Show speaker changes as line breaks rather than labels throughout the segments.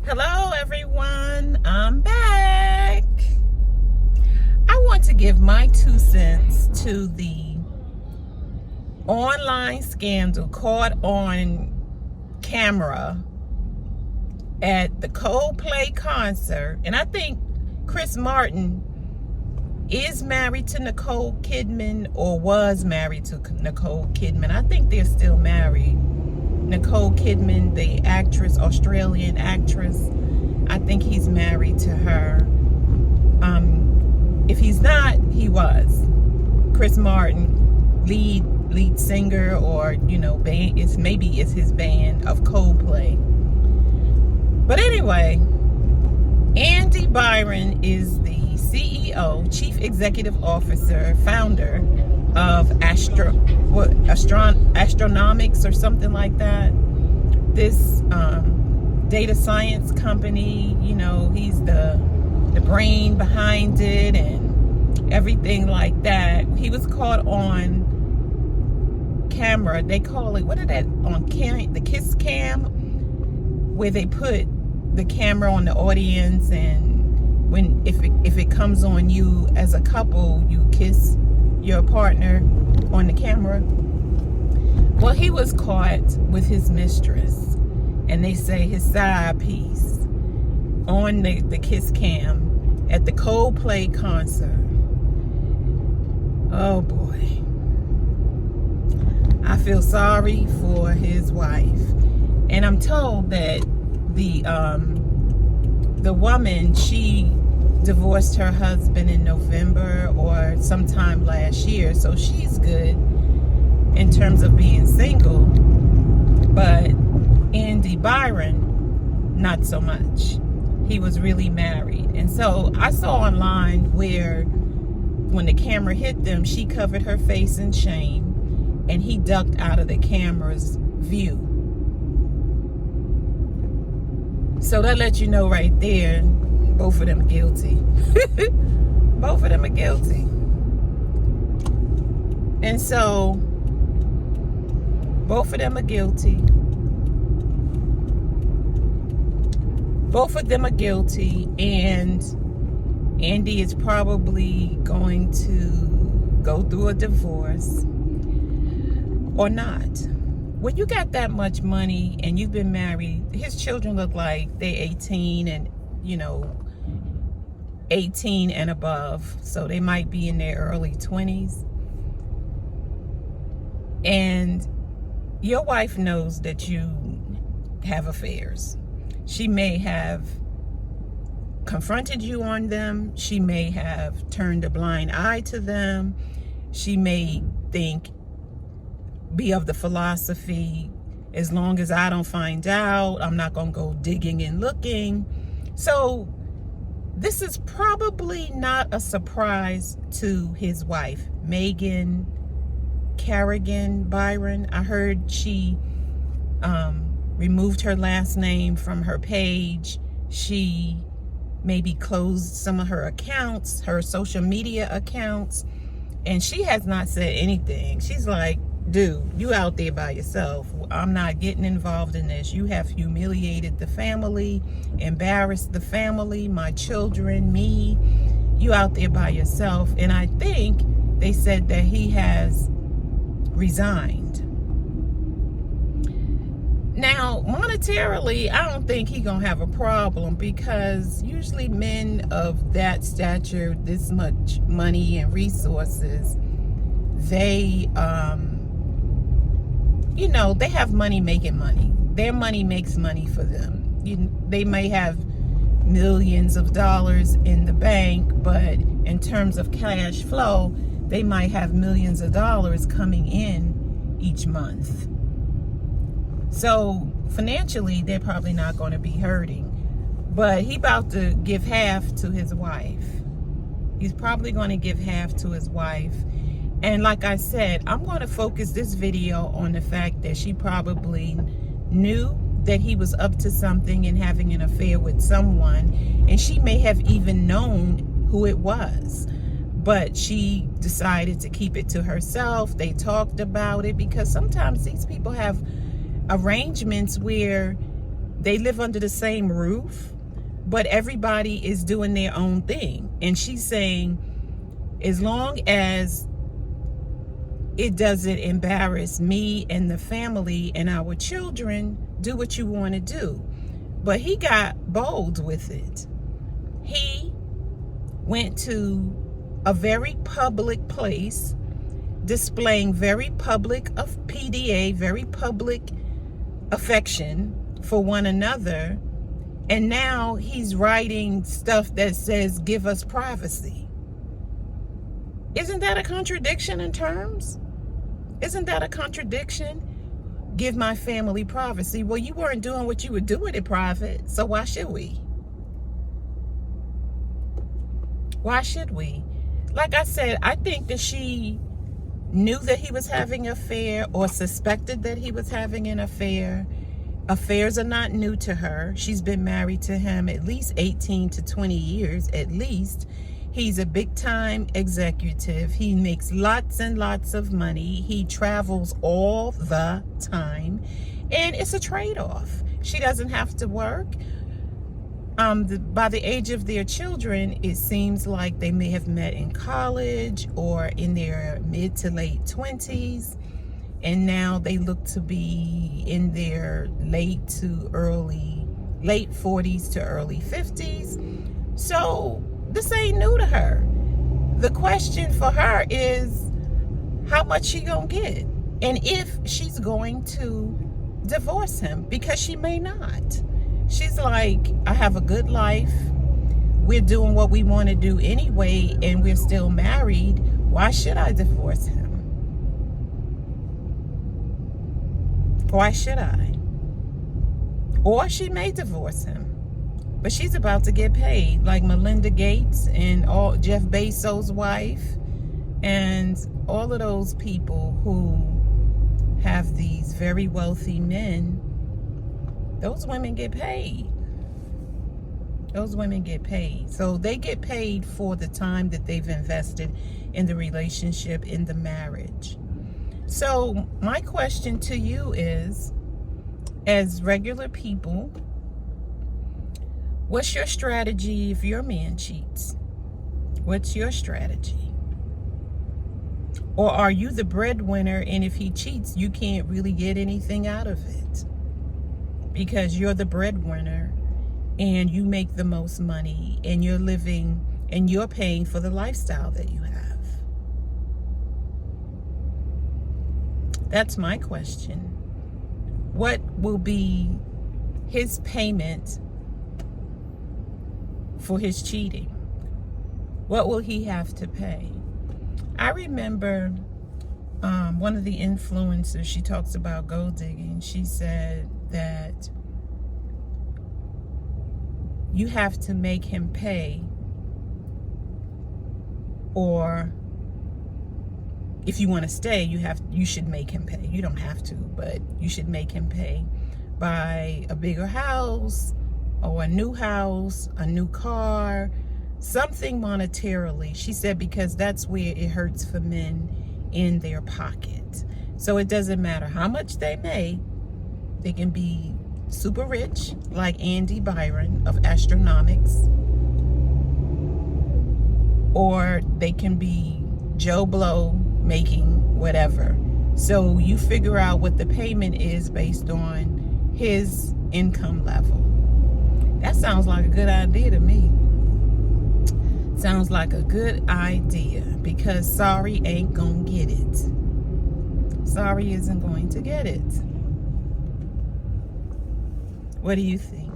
Hello everyone, I'm back. I want to give my 2 cents to the online scandal caught on camera at the Coldplay concert. And I think Chris Martin is married to Nicole Kidman, or was married to Nicole Kidman. I think they're still married. Nicole Kidman, the actress, Australian actress, I think he's married to her. If he's not, he was. Chris Martin, lead singer, or band. Maybe it's his band of Coldplay. But anyway, Andy Byron is the CEO, Chief Executive Officer, founder of Astronomics or something like that. This data science company, he's the brain behind it and everything like that. He was caught on camera. They call it, what is that on cam? The kiss cam, where they put the camera on the audience, and if it comes on you as a couple, you kiss your partner on the camera. Well, he was caught with his mistress, and they say his side piece, on the kiss cam at the Coldplay concert. Oh boy, I feel sorry for his wife. And I'm told that the woman, she divorced her husband in November or sometime last year, so she's good in terms of being single. But Andy Byron, not so much. He was really married. And so I saw online where when the camera hit them, she covered her face in shame and he ducked out of the camera's view. So that lets you know right there, both of them are guilty. Both of them are guilty. And so both of them are guilty. Both of them are guilty, and Andy is probably going to go through a divorce or not. When you got that much money and you've been married, his children look like they're 18 and 18 and above, so they might be in their early 20s. And your wife knows that you have affairs. She may have confronted you on them. She may have turned a blind eye to them. She may be of the philosophy, as long as I don't find out, I'm not going to go digging and looking. So this is probably not a surprise to his wife, Megan Carrigan Byron. I heard she removed her last name from her page. She maybe closed some of her accounts, her social media accounts, and she has not said anything. She's like, dude, you out there by yourself. I'm not getting involved in this. You have humiliated the family, embarrassed the family, my children, me. You out there by yourself. And I think they said that he has resigned. Now, monetarily, I don't think he's gonna have a problem, because usually men of that stature, this much money and resources, they they have money making money. Their money makes money for them. They may have millions of dollars in the bank, but in terms of cash flow, they might have millions of dollars coming in each month. So financially, they're probably not going to be hurting. But he about to give half to his wife. He's probably going to give half to his wife. And like I said, I'm going to focus this video on the fact that she probably knew that he was up to something and having an affair with someone. And she may have even known who it was. But she decided to keep it to herself. They talked about it, because sometimes these people have arrangements where they live under the same roof, but everybody is doing their own thing. And she's saying, as long as it doesn't embarrass me and the family and our children, do what you want to do. But he got bold with it. He went to a very public place, displaying very public of PDA, very public affection for one another. And now he's writing stuff that says, give us privacy. Isn't that a contradiction in terms? Isn't that a contradiction? Give my family privacy. Well, you weren't doing what you were doing in private, so why should we? Why should we? Like I said, I think that she knew that he was having an affair or suspected that he was having an affair. Affairs are not new to her. She's been married to him at least 18 to 20 years, at least. He's a big time executive. He makes lots and lots of money. He travels all the time. And it's a trade-off. She doesn't have to work. By the age of their children, it seems like they may have met in college or in their mid to late 20s. And now they look to be in their late 40s to early 50s. So this ain't new to her. The question for her is, how much she gonna get? And if she's going to divorce him, because she may not. She's like, I have a good life. We're doing what we want to do anyway, and we're still married. Why should I divorce him? Why should I? Or she may divorce him. But she's about to get paid, like Melinda Gates and all Jeff Bezos' wife and all of those people who have these very wealthy men. Those women get paid. Those women get paid. So they get paid for the time that they've invested in the relationship, in the marriage. So my question to you is, as regular people, what's your strategy if your man cheats? What's your strategy? Or are you the breadwinner, and if he cheats, you can't really get anything out of it because you're the breadwinner and you make the most money and you're living and you're paying for the lifestyle that you have? That's my question. What will be his payment for his cheating? What will he have to pay? I remember one of the influencers, she talks about gold digging. She said that you have to make him pay, or if you want to stay, you should make him pay. You don't have to, but you should make him pay. Buy a bigger house or a new house, a new car, something monetarily. She said because that's where it hurts for men in their pocket. So it doesn't matter how much they make. They can be super rich, like Andy Byron of Astronomics, or they can be Joe Blow making whatever. So you figure out what the payment is based on his income level. That sounds like a good idea to me. Sounds like a good idea, because sorry ain't gonna get it. Sorry isn't going to get it. What do you think?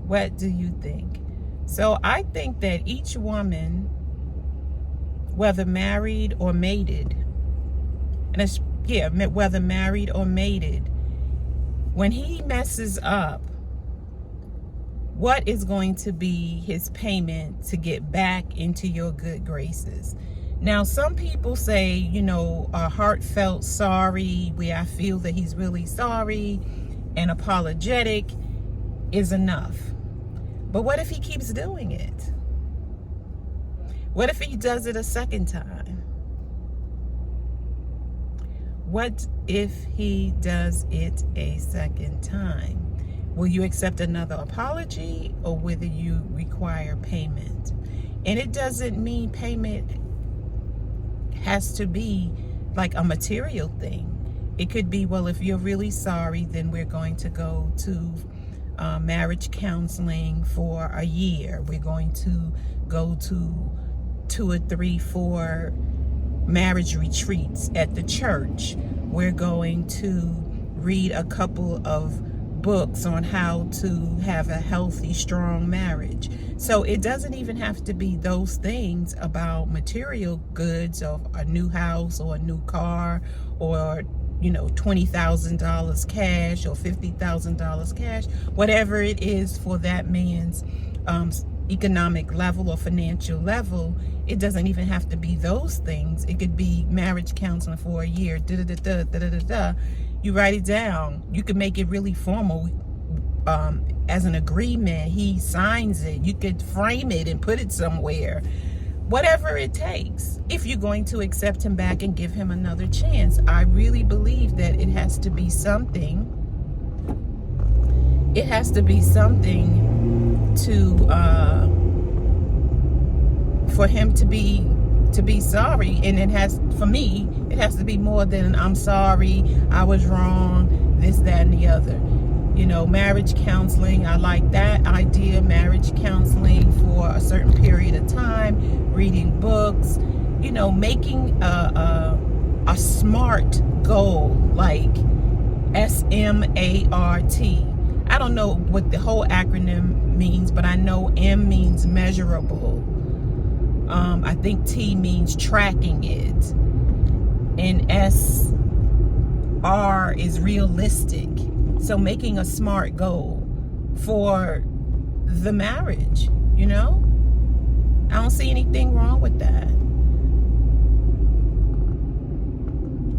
What do you think? So I think that each woman, whether married or mated, and it's, whether married or mated, when he messes up, what is going to be his payment to get back into your good graces? Now, some people say, a heartfelt sorry, where I feel that he's really sorry and apologetic is enough. But what if he keeps doing it? What if he does it a second time? What if he does it a second time? Will you accept another apology, or whether you require payment? And it doesn't mean payment has to be like a material thing. It could be, well, if you're really sorry, then we're going to go to marriage counseling for a year. We're going to go to 2 or 3, 4 marriage retreats at the church. We're going to read a couple of books on how to have a healthy, strong marriage. So it doesn't even have to be those things about material goods of a new house or a new car, or $20,000 cash or $50,000 cash, whatever it is for that man's economic level or financial level. It doesn't even have to be those things. It could be marriage counseling for a year. You write it down. You can make it really formal as an agreement. He signs it. You could frame it and put it somewhere. Whatever it takes, if you're going to accept him back and give him another chance. I really believe that it has to be something. It has to be something to for him to be sorry. And it has, for me, it has to be more than I'm sorry, I was wrong, this, that, and the other. Marriage counseling, I like that idea. Marriage counseling for a certain period of time, reading books, making a SMART goal, like SMART. I don't know what the whole acronym means, but I know M means measurable. I think T means tracking it. And SR is realistic. So making a SMART goal for the marriage, I don't see anything wrong with that.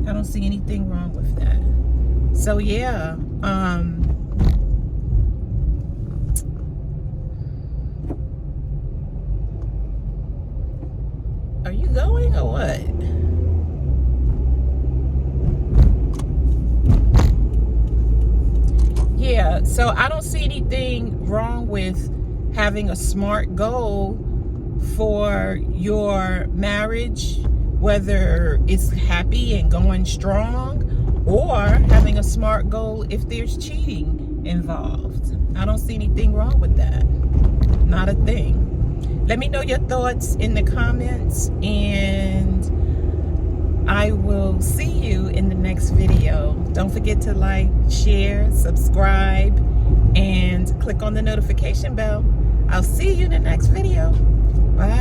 I don't see anything wrong with that. So yeah, are you going or what? Yeah, so I don't see anything wrong with having a SMART goal for your marriage, whether it's happy and going strong, or having a SMART goal if there's cheating involved. I don't see anything wrong with that. Not a thing. Let me know your thoughts in the comments, and I will see you in the next video. Don't forget to like, share, subscribe, and click on the notification bell. I'll see you in the next video. Bye.